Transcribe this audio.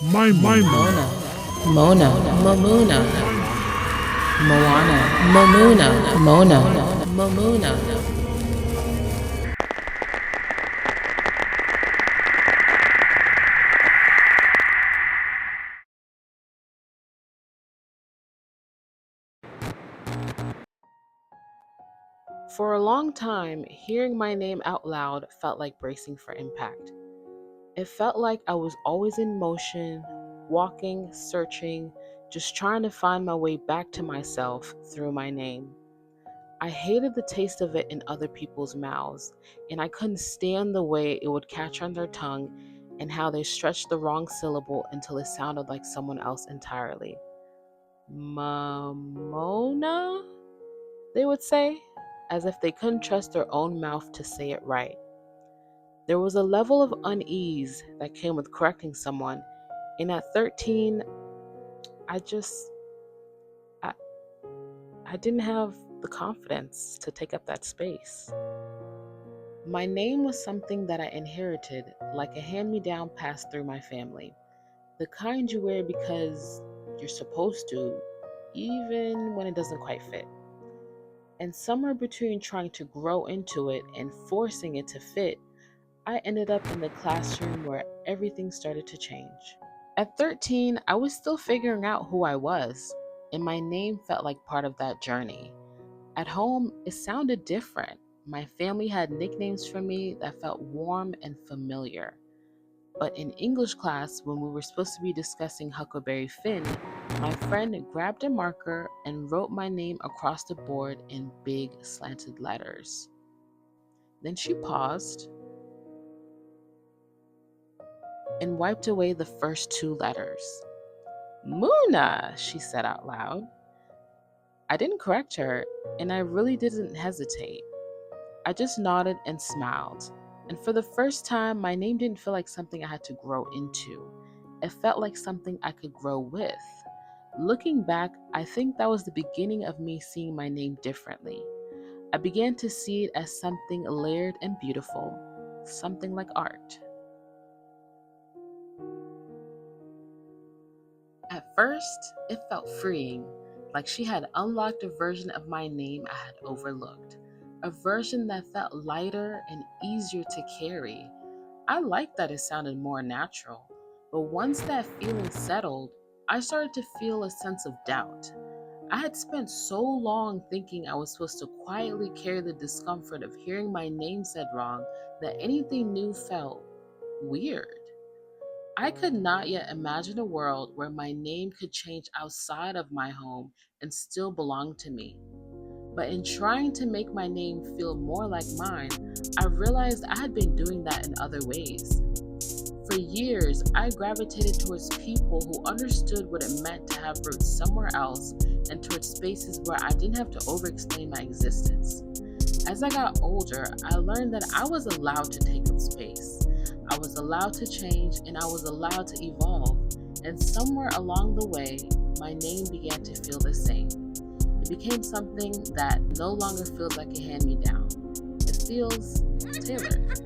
Mona, Mona, Mamuna, Moana, Mamuna, Mona, Mamuna. For a long time, hearing my name out loud felt like bracing for impact. It felt like I was always in motion, walking, searching, just trying to find my way back to myself through my name. I hated the taste of it in other people's mouths, and I couldn't stand the way it would catch on their tongue and how they stretched the wrong syllable until it sounded like someone else entirely. Mamona, they would say, as if they couldn't trust their own mouth to say it right. There was a level of unease that came with correcting someone, and at 13, I just I, I didn't have the confidence to take up that space. My name was something that I inherited, like a hand-me-down passed through my family. The kind you wear because you're supposed to, even when it doesn't quite fit. And somewhere between trying to grow into it and forcing it to fit, I ended up in the classroom where everything started to change. At 13, I was still figuring out who I was, and my name felt like part of that journey. At home, it sounded different. My family had nicknames for me that felt warm and familiar. But in English class, when we were supposed to be discussing Huckleberry Finn, my friend grabbed a marker and wrote my name across the board in big slanted letters. Then she paused and wiped away the first two letters. Moona, she said out loud. I didn't correct her, and I really didn't hesitate. I just nodded and smiled. And for the first time, my name didn't feel like something I had to grow into. It felt like something I could grow with. Looking back, I think that was the beginning of me seeing my name differently. I began to see it as something layered and beautiful, something like art. At first, it felt freeing, like she had unlocked a version of my name I had overlooked, a version that felt lighter and easier to carry. I liked that it sounded more natural, but once that feeling settled, I started to feel a sense of doubt. I had spent so long thinking I was supposed to quietly carry the discomfort of hearing my name said wrong that anything new felt weird. I could not yet imagine a world where my name could change outside of my home and still belong to me. But in trying to make my name feel more like mine, I realized I had been doing that in other ways. For years, I gravitated towards people who understood what it meant to have roots somewhere else and towards spaces where I didn't have to over-explain my existence. As I got older, I learned that I was allowed to take up space. I was allowed to change and I was allowed to evolve. And somewhere along the way, my name began to feel the same. It became something that no longer feels like a hand-me-down. It feels tailored.